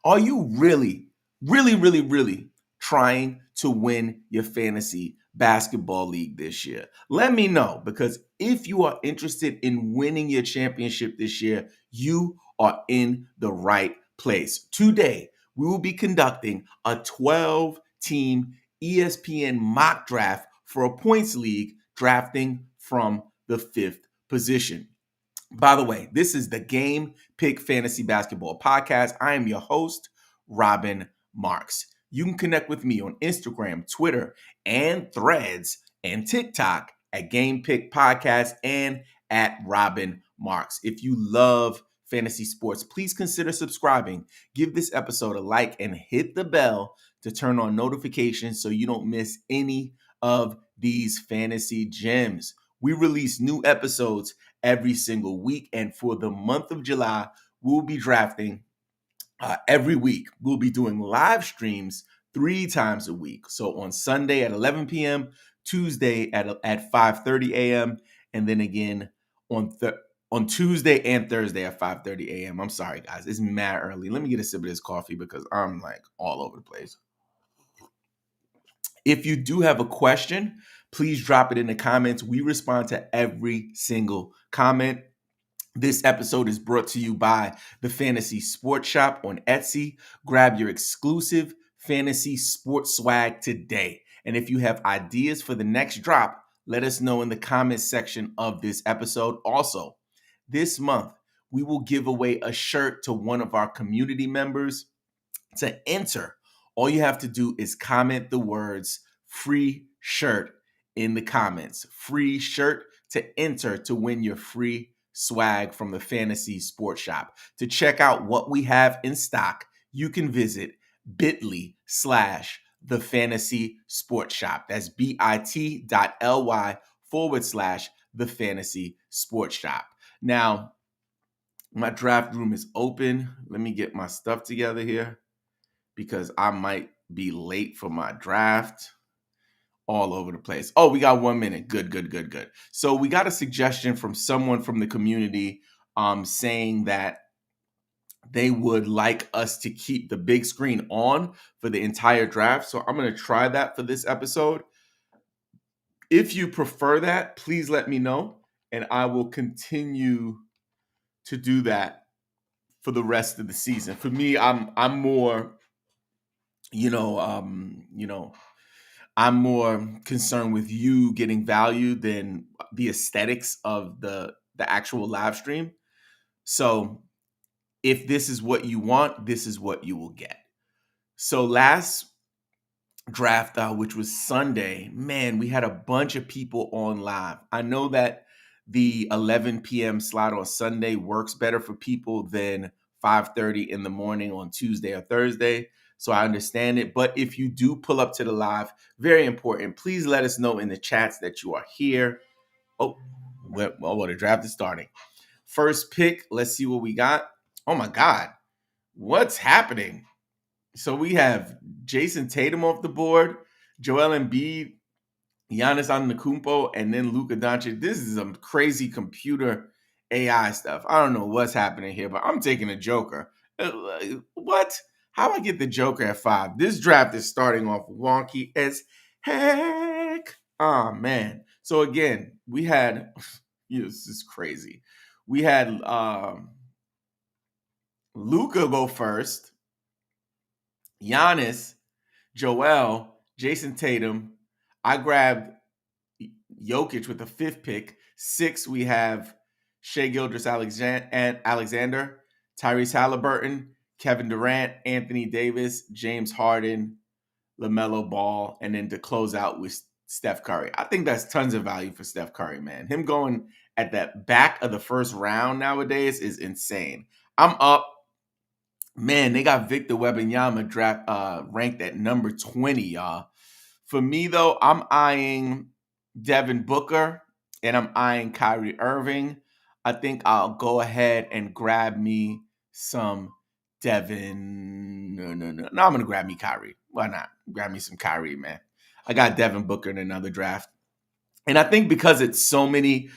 Are you really trying to win your fantasy basketball league this year? Let me know, because if you are interested in winning your championship this year, you are in the right place. Today, we will be conducting a 12-team ESPN mock draft for a points league, drafting from the fifth position. By the way, this is the Game Pick Fantasy Basketball Podcast. I am your host, Robin Marks. You can connect with me on Instagram, Twitter, and Threads, and TikTok at Game Pick Podcast and at Robin Marks. If you love fantasy sports, please consider subscribing. Give this episode a like and hit the bell to turn on notifications so you don't miss any of these fantasy gems. We release new episodes every single week, and for the month of July, we'll be drafting every week. We'll be doing live streams 3 times a week. So on Sunday at 11 p.m., Tuesday at 5:30 a.m., and then again on Tuesday and Thursday at 5:30 a.m. I'm sorry, guys. It's mad early. Let me get a sip of this coffee because I'm like all over the place. If you do have a question, please drop it in the comments. We respond to every single comment. This episode is brought to you by the Fantasy Sports Shop on Etsy. Grab your exclusive fantasy sports swag today. And if you have ideas for the next drop, let us know in the comments section of this episode. Also, this month, we will give away a shirt to one of our community members. To enter, all you have to do is comment the words free shirt in the comments. Free shirt to enter to win your free swag from the Fantasy Sports Shop. To check out what we have in stock, you can visit bit.ly/the Fantasy Sports Shop. That's bit.ly/the Fantasy Sports Shop. Now, my draft room is open. Let me get my stuff together here, because I might be late for my draft. All over the place. Oh, we got 1 minute. Good. So we got a suggestion from someone from the community saying that they would like us to keep the big screen on for the entire draft. So I'm going to try that for this episode. If you prefer that, please let me know, and I will continue to do that for the rest of the season. For me, I'm more I'm more concerned with you getting value than the aesthetics of the actual live stream. So if this is what you want, this is what you will get. So last draft, which was Sunday, man, we had a bunch of people on live. I know that the 11 p.m. slot on Sunday works better for people than 5:30 in the morning on Tuesday or Thursday. So I understand it. But if you do pull up to the live, very important, please let us know in the chats that you are here. Oh, well, the draft is starting. First pick, let's see what we got. Oh my God, what's happening? So we have Jason Tatum off the board, Joel Embiid, Giannis Antetokounmpo, and then Luka Doncic. This is some crazy computer AI stuff. I don't know what's happening here, but I'm taking a Joker. What? How I get the Joker at 5? This draft is starting off wonky as heck. Oh, man. So again, we had, this is crazy. We had Luka go first, Giannis, Joel, Jason Tatum. I grabbed Jokic with the 5th pick. 6, we have Shai Gilgeous-Alexander, Tyrese Halliburton, Kevin Durant, Anthony Davis, James Harden, LaMelo Ball, and then to close out with Steph Curry. I think that's tons of value for Steph Curry, man. Him going at that back of the first round nowadays is insane. I'm up. Man, they got Victor Wembanyama ranked at number 20, y'all. For me, though, I'm eyeing Devin Booker and I'm eyeing Kyrie Irving. I think I'll go ahead and grab me some Devin. No, I'm going to grab me Kyrie. Why not? Grab me some Kyrie, man. I got Devin Booker in another draft. And I think because it's so many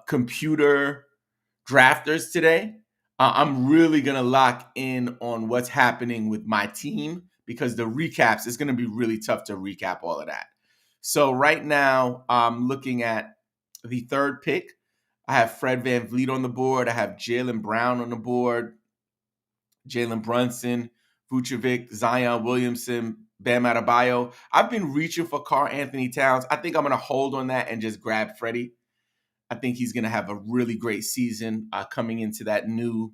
computer drafters today, I'm really going to lock in on what's happening with my team because the recaps, it's going to be really tough to recap all of that. So right now, I'm looking at the third pick. I have Fred VanVleet on the board. I have Jaylen Brown on the board, Jalen Brunson, Vucevic, Zion Williamson, Bam Adebayo. I've been reaching for Karl Anthony Towns. I think I'm going to hold on that and just grab Freddie. I think he's going to have a really great season coming into that new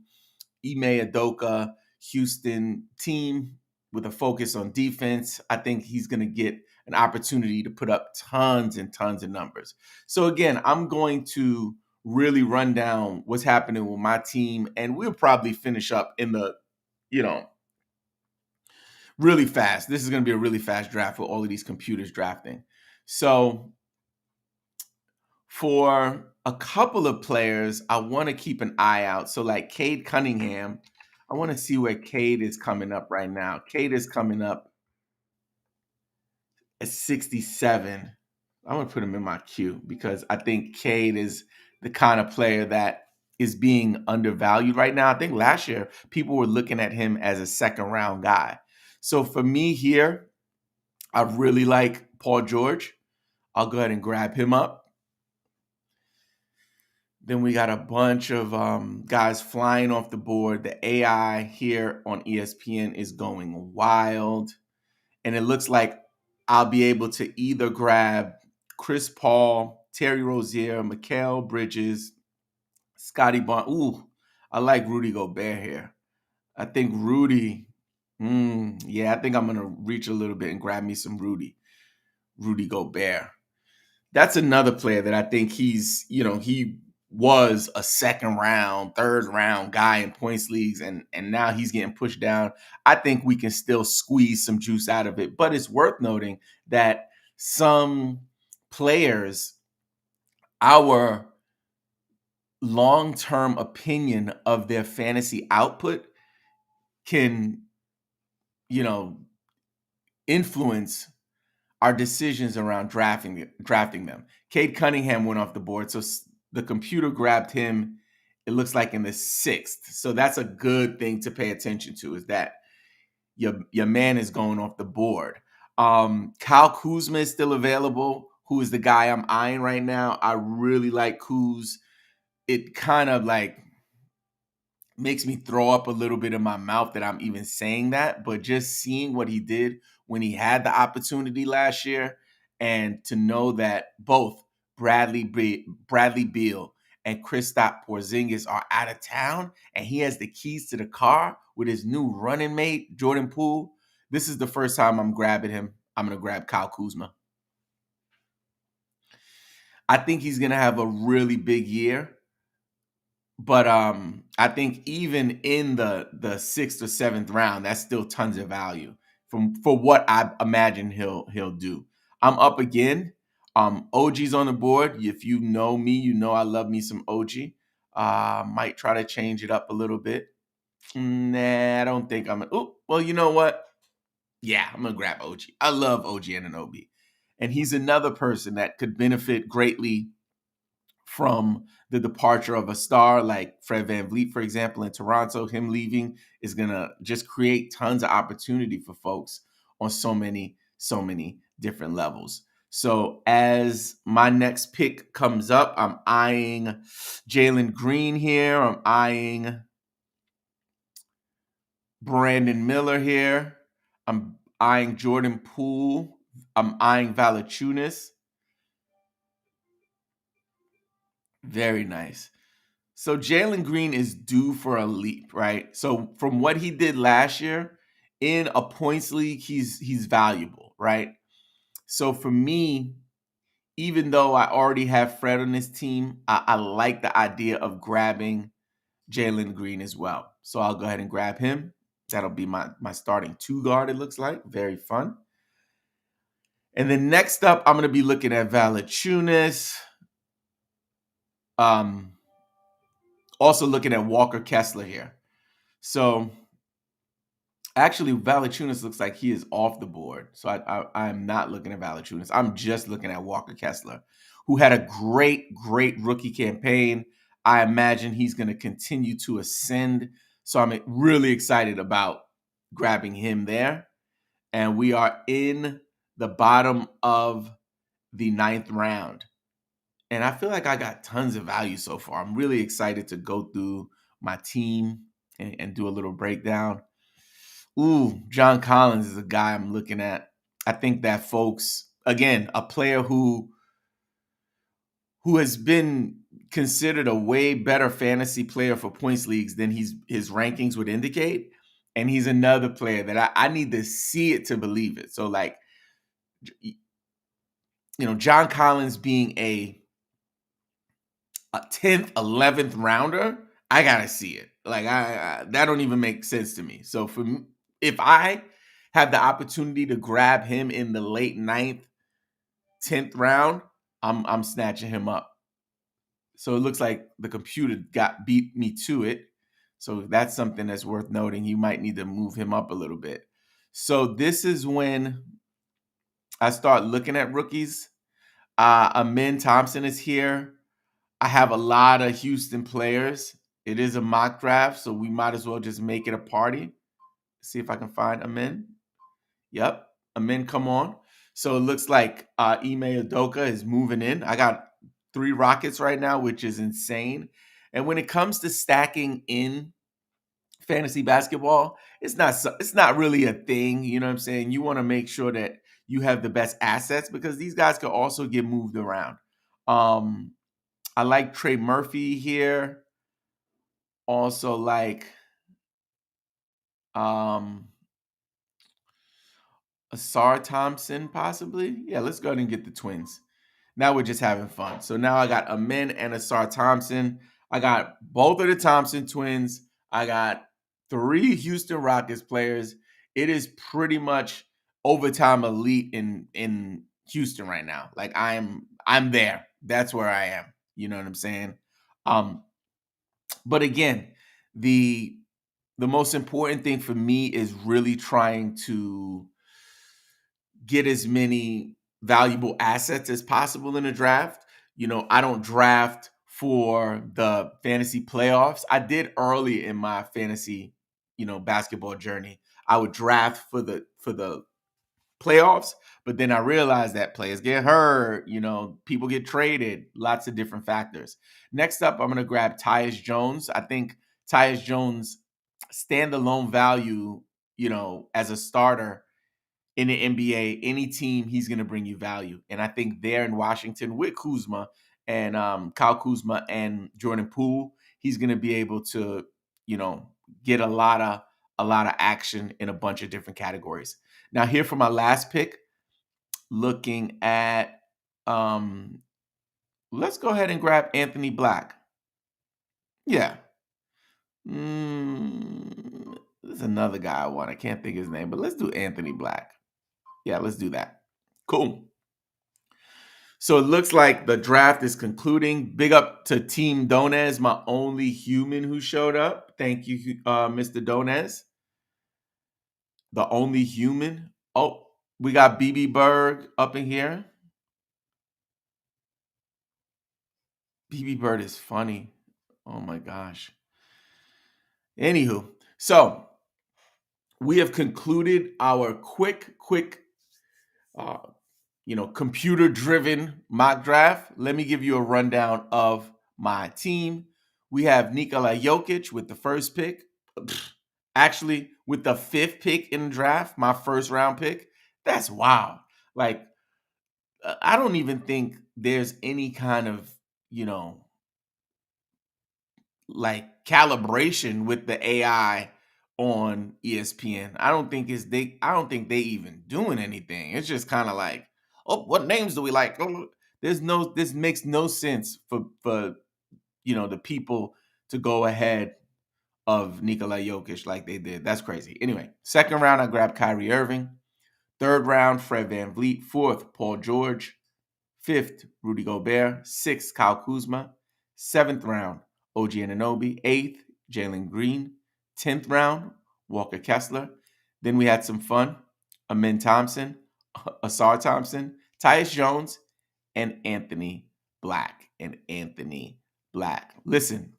Ime Udoka Houston team with a focus on defense. I think he's going to get an opportunity to put up tons and tons of numbers. So again, I'm going to really run down what's happening with my team, and we'll probably finish up in the, you know, really fast. This is going to be a really fast draft with all of these computers drafting. So for a couple of players, I want to keep an eye out. So like Cade Cunningham, I want to see where Cade is coming up right now. Cade is coming up at 67. I want to put him in my queue because I think Cade is the kind of player that is being undervalued right now. I think last year people were looking at him as a second round guy. So for me here, I really like Paul George. I'll go ahead and grab him up. Then we got a bunch of guys flying off the board. The AI here on ESPN is going wild. And it looks like I'll be able to either grab Chris Paul, Terry Rozier, Mikal Bridges, Scotty Barnes. Ooh, I like Rudy Gobert here. I think Rudy, yeah, I think I'm going to reach a little bit and grab me some Rudy Gobert. That's another player that I think he was a second round, third round guy in points leagues, and now he's getting pushed down. I think we can still squeeze some juice out of it. But it's worth noting that some players, our long-term opinion of their fantasy output can, influence our decisions around drafting them. Cade Cunningham went off the board, so the computer grabbed him. It looks like in the 6th. So that's a good thing to pay attention to, is that your man is going off the board. Kyle Kuzma is still available, who is the guy I'm eyeing right now. I really like Kuz. It kind of like makes me throw up a little bit in my mouth that I'm even saying that, but just seeing what he did when he had the opportunity last year, and to know that both Bradley Beal and Kristaps Porzingis are out of town, and he has the keys to the car with his new running mate Jordan Poole. This is the first time I'm grabbing him. I'm going to grab Kyle Kuzma. I think he's going to have a really big year. But I think even in the 6th or 7th round, that's still tons of value for what I imagine he'll do. I'm up again. OG's on the board. If you know me, you know I love me some OG. Might try to change it up a little bit. Nah, I don't think I'm. Oh, well, you know what? Yeah, I'm gonna grab OG. I love OG Anunoby, and he's another person that could benefit greatly from the departure of a star like Fred VanVleet, for example, in Toronto. Him leaving is going to just create tons of opportunity for folks on so many different levels. So as my next pick comes up, I'm eyeing Jalen Green here. I'm eyeing Brandon Miller here. I'm eyeing Jordan Poole. I'm eyeing Valanciunas. Very nice. So Jalen Green is due for a leap, right? So from what he did last year in a points league, he's valuable, right? So for me, even though I already have Fred on this team, I like the idea of grabbing Jalen Green as well. So I'll go ahead and grab him. That'll be my starting 2 guard, it looks like. Very fun. And then next up, I'm going to be looking at Valanciunas. Also looking at Walker Kessler here. So actually, Valanciunas looks like he is off the board. So I'm not looking at Valanciunas. I'm just looking at Walker Kessler, who had a great rookie campaign. I imagine he's going to continue to ascend. So I'm really excited about grabbing him there. And we are in the bottom of the ninth round. And I feel like I got tons of value so far. I'm really excited to go through my team and do a little breakdown. Ooh, John Collins is a guy I'm looking at. I think that folks, again, a player who has been considered a way better fantasy player for points leagues than his rankings would indicate. And he's another player that I need to see it to believe it. So like, John Collins being a 10th, 11th rounder, I gotta see it. Like I that don't even make sense to me. So for me, if I have the opportunity to grab him in the late ninth, 10th round, I'm snatching him up. So it looks like the computer beat me to it. So that's something that's worth noting. You might need to move him up a little bit. So this is when I start looking at rookies. Amin Thompson is here. I have a lot of Houston players. It is a mock draft, so we might as well just make it a party. See if I can find Amin. Yep, Amin, come on. So it looks like Ime Udoka is moving in. I got 3 Rockets right now, which is insane. And when it comes to stacking in fantasy basketball, it's not really a thing. You know what I'm saying? You want to make sure that you have the best assets because these guys could also get moved around. I like Trey Murphy here. Also like um Asar Thompson, possibly. Yeah, let's go ahead and get the twins. Now we're just having fun. So now I got Amin and Asar Thompson. I got both of the Thompson twins. I got 3 Houston Rockets players. It is pretty much overtime elite in Houston right now. Like I'm there. That's where I am. You know what I'm saying? Um, but again, the the most important thing for me is really trying to get as many valuable assets as possible in a draft. I don't draft for the fantasy playoffs. I did early in my fantasy, basketball journey. I would draft for the playoffs, but then I realized that players get hurt, people get traded, lots of different factors. Next up, I'm going to grab Tyus Jones. I think Tyus Jones standalone value, as a starter in the NBA, any team, he's going to bring you value. And I think there in Washington with Kuzma and Kyle Kuzma and Jordan Poole, he's going to be able to, get a lot of action in a bunch of different categories. Now, here for my last pick, looking at, let's go ahead and grab Anthony Black. Yeah. There's another guy I want. I can't think of his name, but let's do Anthony Black. Yeah, let's do that. Cool. So it looks like the draft is concluding. Big up to Team Donez, my only human who showed up. Thank you, Mr. Donez. The only human. Oh, we got BB Berg up in here. BB Bird is funny. Oh my gosh. Anywho, so we have concluded our quick, uh, computer-driven mock draft. Let me give you a rundown of my team. We have Nikola Jokic with the first pick. Actually, with the 5th pick in the draft, my first round pick. That's wild. Like, I don't even think there's any kind of, like calibration with the AI on ESPN. I don't think they even doing anything. It's just kind of like, oh, what names do we like? Oh, this makes no sense for the people to go ahead of Nikola Jokic like they did. That's crazy. Anyway, second round I grabbed Kyrie Irving. Third round, Fred VanVleet. Fourth, Paul George. Fifth, Rudy Gobert. Sixth, Kyle Kuzma. Seventh round, OG Anunoby. Eighth, Jalen Green. 10th round, Walker Kessler. Then we had some fun. Amin Thompson, Asar Thompson, Tyus Jones, and Anthony Black. black. Listen,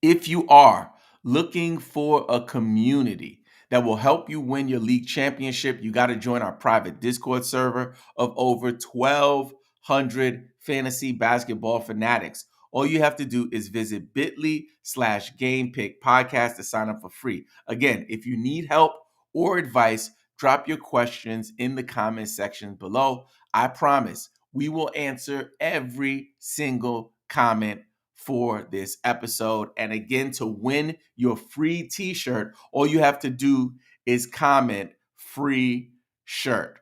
if you are looking for a community that will help you win your league championship, you got to join our private Discord server of over 1,200 fantasy basketball fanatics. All you have to do is visit bit.ly/game pick podcast to sign up for free. Again, if you need help or advice, drop your questions in the comment section below. I promise we will answer every single comment for this episode. And again, to win your free t-shirt, all you have to do is comment free shirt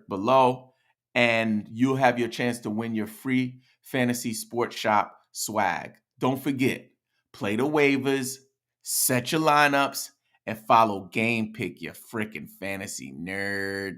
below, and you'll have your chance to win your free fantasy sports shop swag. Don't forget, play the waivers, set your lineups, and follow Game Pick, your freaking fantasy nerd.